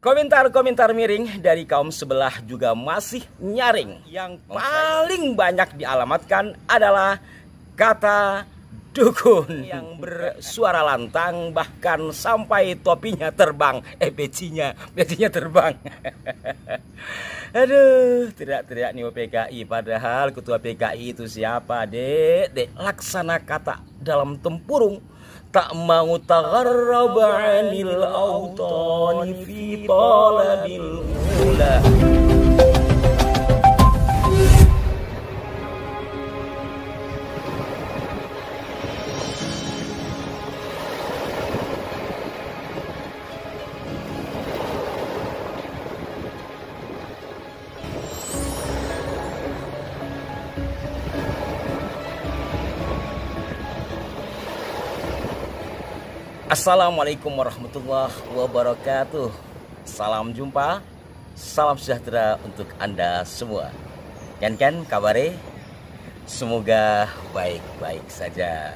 Komentar-komentar miring dari kaum sebelah juga masih nyaring. Yang paling banyak dialamatkan adalah kata dukun yang bersuara lantang, bahkan sampai topinya terbang, pecinya terbang. Aduh, teriak-teriak nih PKI, padahal ketua PKI itu siapa, Dek? Laksana kata dalam tempurung, tak mau tagharraba 'anil autani fi talabil ula. Assalamualaikum warahmatullahi wabarakatuh. Salam jumpa, salam sejahtera untuk Anda semua. Kan kabare? Semoga baik-baik saja.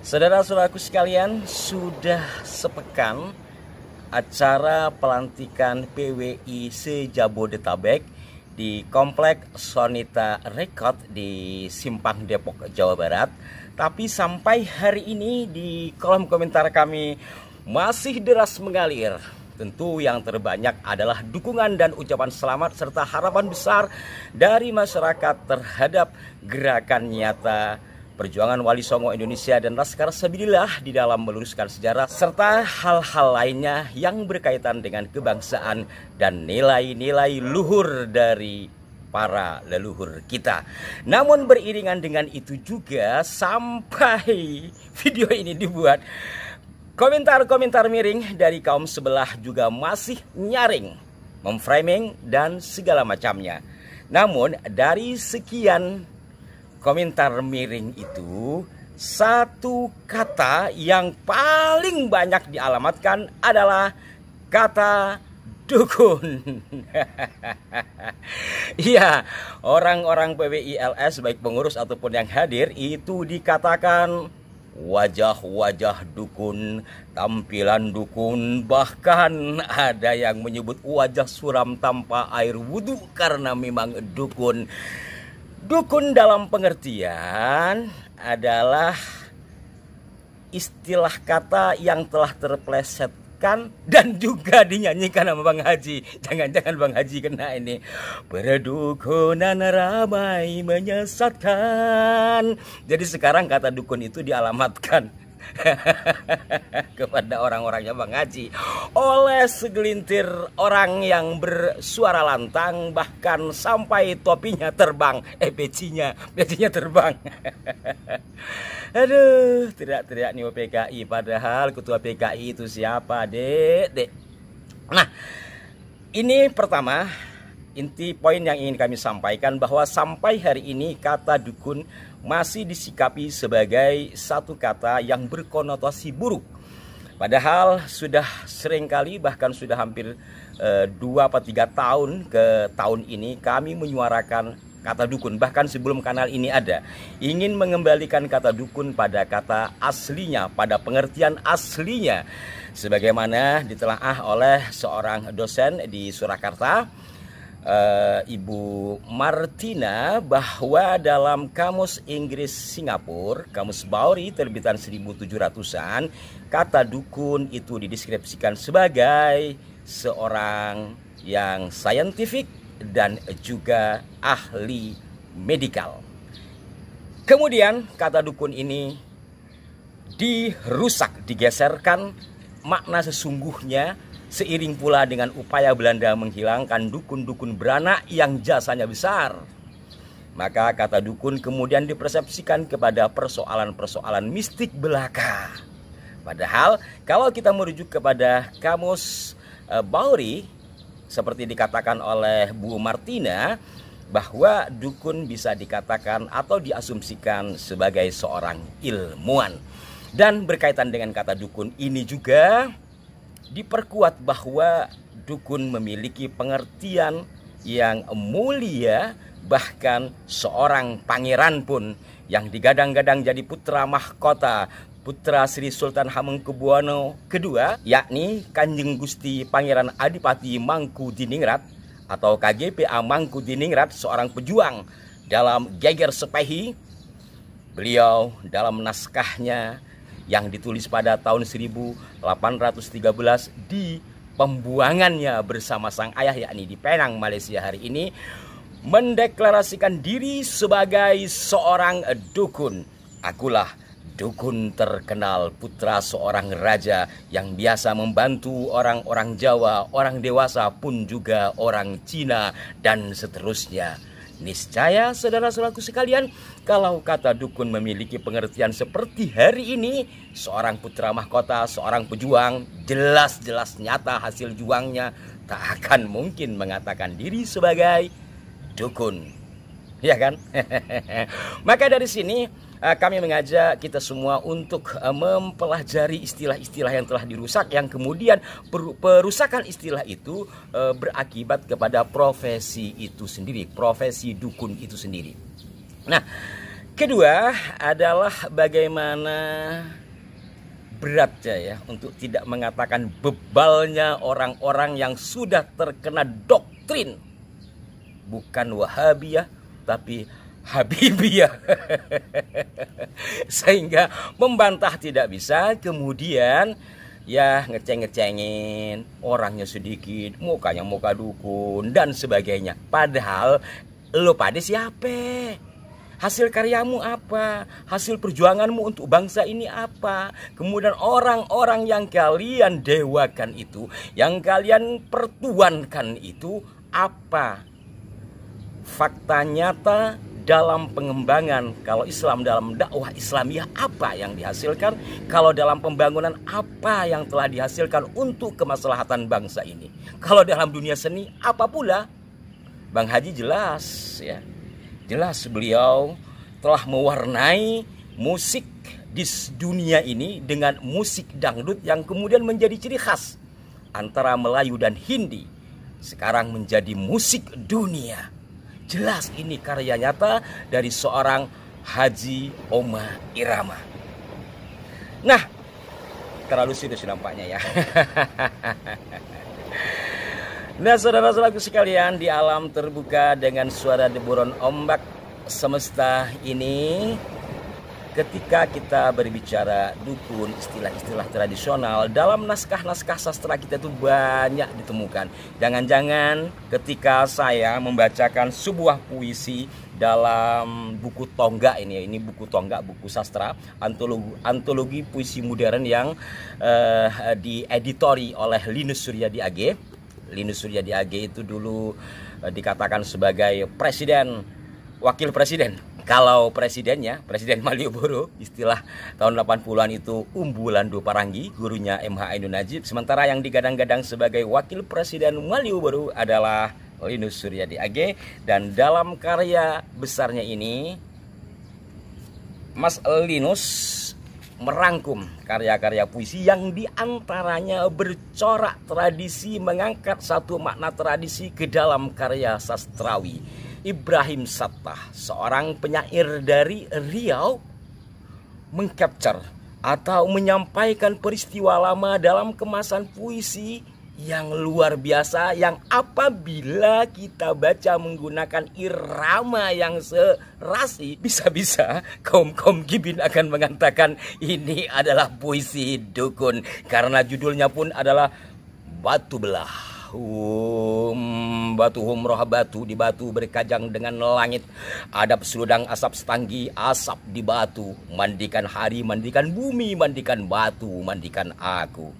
Saudara-saudaraku sekalian, sudah sepekan acara pelantikan PWI se-Jabodetabek di Komplek Sonita Record di Simpang Depok, Jawa Barat. Tapi sampai hari ini di kolom komentar kami masih deras mengalir. Tentu yang terbanyak adalah dukungan dan ucapan selamat serta harapan besar dari masyarakat terhadap gerakan nyata perjuangan Wali Songo Indonesia dan Laskar Sabilillah di dalam meluruskan sejarah serta hal-hal lainnya yang berkaitan dengan kebangsaan dan nilai-nilai luhur dari para leluhur kita. Namun beriringan dengan itu juga sampai video ini dibuat, komentar-komentar miring dari kaum sebelah juga masih nyaring, memframing dan segala macamnya. Namun dari sekian komentar miring itu, satu kata yang paling banyak dialamatkan adalah kata dukun. Iya, orang-orang PWI-LS baik pengurus ataupun yang hadir itu dikatakan wajah-wajah dukun, tampilan dukun, bahkan ada yang menyebut wajah suram tanpa air wudhu karena memang dukun. Dukun dalam pengertian adalah istilah kata yang telah terplesetkan dan juga dinyanyikan sama Bang Haji. Jangan-jangan Bang Haji kena ini. Perdukunan ramai menyesatkan. Jadi sekarang kata dukun itu dialamatkan kepada orang-orangnya Bang Haji oleh segelintir orang yang bersuara lantang, bahkan sampai topinya terbang, pecinya terbang. Aduh, teriak-teriak nih PKI, padahal ketua PKI itu siapa, Dek? Nah, ini pertama inti poin yang ingin kami sampaikan, bahwa sampai hari ini kata dukun masih disikapi sebagai satu kata yang berkonotasi buruk. Padahal sudah sering kali, bahkan sudah hampir 2 atau 3 tahun ke tahun ini kami menyuarakan kata dukun. Bahkan sebelum kanal ini ada, ingin mengembalikan kata dukun pada kata aslinya, pada pengertian aslinya, sebagaimana ditelaah oleh seorang dosen di Surakarta, Ibu Martina, bahwa dalam Kamus Inggris Singapura, Kamus Bauri terbitan 1700-an, kata dukun itu dideskripsikan sebagai seorang yang saintifik dan juga ahli medikal. Kemudian kata dukun ini dirusak, digeserkan makna sesungguhnya, seiring pula dengan upaya Belanda menghilangkan dukun-dukun beranak yang jasanya besar. Maka kata dukun kemudian dipersepsikan kepada persoalan-persoalan mistik belaka. Padahal kalau kita merujuk kepada Kamus Bauri, seperti dikatakan oleh Bu Martina, bahwa dukun bisa dikatakan atau diasumsikan sebagai seorang ilmuwan. Dan berkaitan dengan kata dukun ini juga diperkuat bahwa dukun memiliki pengertian yang mulia, bahkan seorang pangeran pun yang digadang-gadang jadi putra mahkota putra Sri Sultan Hamengkubuwono II, yakni Kanjeng Gusti Pangeran Adipati Mangkudiningrat atau KGPA Mangkudiningrat, seorang pejuang dalam Geger Sepehi. Beliau dalam naskahnya yang ditulis pada tahun 1813 di pembuangannya bersama sang ayah, yakni di Penang, Malaysia hari ini, mendeklarasikan diri sebagai seorang dukun. Akulah dukun terkenal, putra seorang raja yang biasa membantu orang-orang Jawa, orang dewasa pun juga orang Cina, dan seterusnya. Niscaya saudara-saudaraku sekalian, kalau kata dukun memiliki pengertian seperti hari ini, seorang putra mahkota, seorang pejuang, jelas-jelas nyata hasil juangnya, tak akan mungkin mengatakan diri sebagai dukun, ya kan? Maka dari sini kami mengajak kita semua untuk mempelajari istilah-istilah yang telah dirusak, yang kemudian perusakan istilah itu berakibat kepada profesi itu sendiri, profesi dukun itu sendiri. Nah, kedua adalah bagaimana beratnya ya untuk tidak mengatakan bebalnya orang-orang yang sudah terkena doktrin bukan Wahabiyah tapi Habibiyah. Sehingga membantah tidak bisa, kemudian ya ngeceng-ngecengin, orangnya sedikit, mukanya muka dukun dan sebagainya. Padahal lo pada siapa? Hasil karyamu apa? Hasil perjuanganmu untuk bangsa ini apa? Kemudian orang-orang yang kalian dewakan itu, yang kalian pertuankan itu apa? Fakta nyata dalam pengembangan, kalau Islam dalam dakwah Islamiyah apa yang dihasilkan, kalau dalam pembangunan apa yang telah dihasilkan untuk kemaslahatan bangsa ini, kalau dalam dunia seni apa pula. Bang Haji jelas ya, jelas beliau telah mewarnai musik di dunia ini dengan musik dangdut yang kemudian menjadi ciri khas antara Melayu dan Hindi, sekarang menjadi musik dunia. Jelas ini karya nyata dari seorang Haji Oma Irama. Nah, terlalu serius nampaknya ya. Nah, saudara-saudaraku sekalian, di alam terbuka dengan suara deburan ombak semesta ini, ketika kita berbicara dukun, istilah-istilah tradisional dalam naskah-naskah sastra kita itu banyak ditemukan. Jangan-jangan ketika saya membacakan sebuah puisi dalam buku Tonggak ini buku Tonggak, buku sastra, antologi puisi modern yang dieditori oleh Linus Suryadi AG. Linus Suryadi AG itu dulu dikatakan sebagai presiden, wakil presiden. Kalau presidennya, Presiden Malioboro, istilah tahun 80-an itu Umbulando Paranggi, gurunya MH Ainun Najib. Sementara yang digadang-gadang sebagai wakil presiden Malioboro adalah Linus Suryadi AG. Dan dalam karya besarnya ini, Mas Linus merangkum karya-karya puisi yang diantaranya bercorak tradisi, mengangkat satu makna tradisi ke dalam karya sastrawi. Ibrahim Sattah, seorang penyair dari Riau, mengcapture atau menyampaikan peristiwa lama dalam kemasan puisi yang luar biasa, yang apabila kita baca menggunakan irama yang serasi, bisa-bisa kaum gibin akan mengatakan ini adalah puisi dukun, karena judulnya pun adalah Batu Belah. Batu humroh batu di batu berkajang dengan langit, adab seludang asap setanggi asap di batu, mandikan hari, mandikan bumi, mandikan batu, mandikan aku.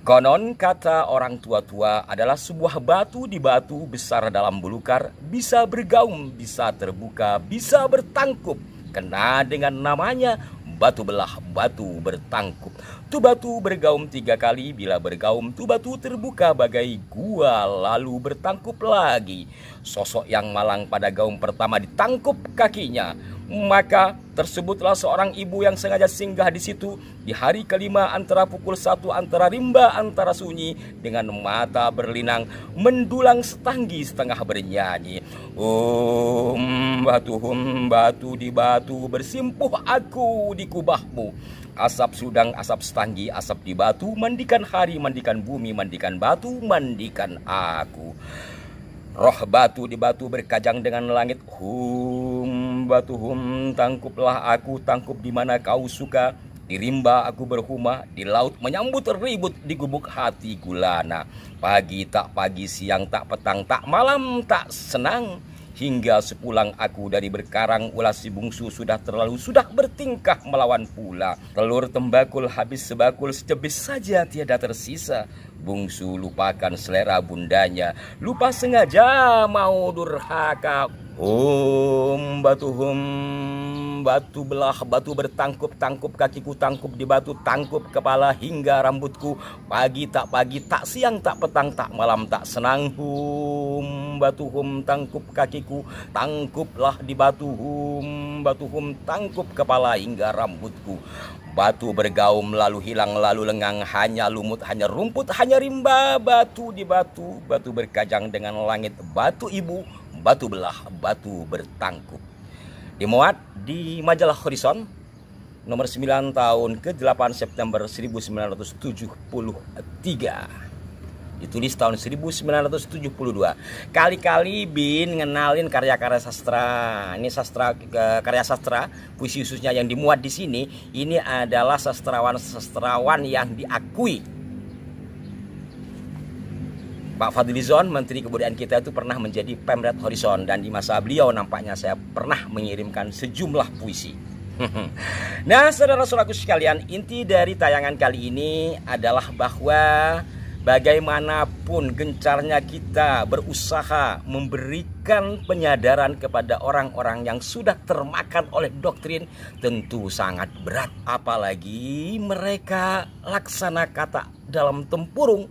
Konon kata orang tua-tua adalah sebuah batu di batu besar dalam belukar, bisa bergaum, bisa terbuka, bisa bertangkup, kena dengan namanya batu belah, batu bertangkup. Tu batu bergaum 3 kali, bila bergaum tu batu terbuka bagai gua, lalu bertangkup lagi. Sosok yang malang pada gaum pertama ditangkup kakinya, Maka tersebutlah seorang ibu yang sengaja singgah di situ di hari kelima antara pukul 1 antara rimba antara sunyi, dengan mata berlinang mendulang setengah bernyanyi. Batu di batu bersimpuh aku di kubahmu. Asap sudang, asap setanggi, asap di batu, mandikan hari, mandikan bumi, mandikan batu, mandikan aku. Roh batu di batu berkajang dengan langit. Batu tangkuplah aku, tangkup di mana kau suka. Di rimba aku berhuma, di laut menyambut ribut, di gubuk hati gulana. Pagi tak pagi, siang tak petang, tak malam tak senang. Hingga sepulang aku dari berkarang, ulas si bungsu sudah bertingkah melawan pula. Telur tembakul habis sebakul, secebis saja tiada tersisa. Bungsu lupakan selera bundanya, lupa sengaja mau durhaka. Batu belah, batu bertangkup-tangkup, kakiku tangkup di batu, tangkup kepala hingga rambutku. Pagi, tak siang, tak petang, tak malam, tak senang. Batu tangkup kakiku, tangkuplah di batu. Batu tangkup kepala hingga rambutku. Batu bergaum lalu hilang lalu lengang, hanya lumut, hanya rumput, hanya rimba. Batu di batu, batu berkajang dengan langit. Batu ibu, batu belah, batu bertangkup. Dimuat di majalah Horizon nomor 9 tahun ke-8 September 1973. Ditulis tahun 1972. Kali-kali Bin ngenalin karya-karya sastra. Ini karya sastra, puisi khususnya yang dimuat di sini. Ini adalah sastrawan yang diakui. Pak Fadlizon, Menteri Kebudayaan kita itu pernah menjadi Pemret Horizon, dan di masa beliau nampaknya saya pernah mengirimkan sejumlah puisi. Nah, saudara-saudaraku sekalian, inti dari tayangan kali ini adalah bahwa bagaimanapun gencarnya kita berusaha memberikan penyadaran kepada orang-orang yang sudah termakan oleh doktrin, tentu sangat berat. Apalagi mereka laksana kata dalam tempurung,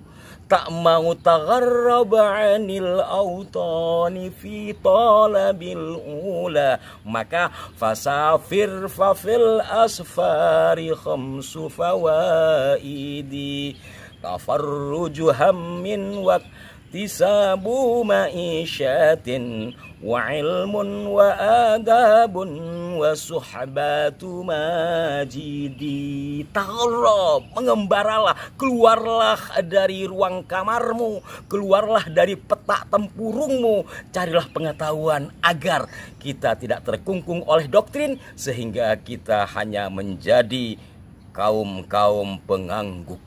tak mau tagharraba 'anil autani fi talabil ula, maka fasafir fafil asfari khamsu fawaidi. Tafarruju hammin waktisabu ma'isyatin wa ilmun wa adabun wa suhbatu majidi. Tagharrab, mengembaralah, keluarlah dari ruang kamarmu, keluarlah dari peta tempurungmu, carilah pengetahuan agar kita tidak terkungkung oleh doktrin sehingga kita hanya menjadi kaum-kaum pengangguk.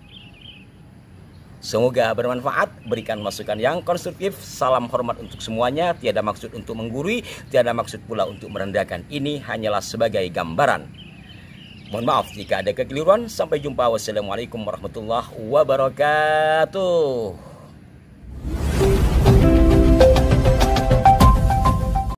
Semoga bermanfaat, berikan masukan yang konstruktif. Salam hormat untuk semuanya, tiada maksud untuk menggurui, tiada maksud pula untuk merendahkan. Ini hanyalah sebagai gambaran. Mohon maaf jika ada kekeliruan. Sampai jumpa. Wassalamualaikum warahmatullahi wabarakatuh.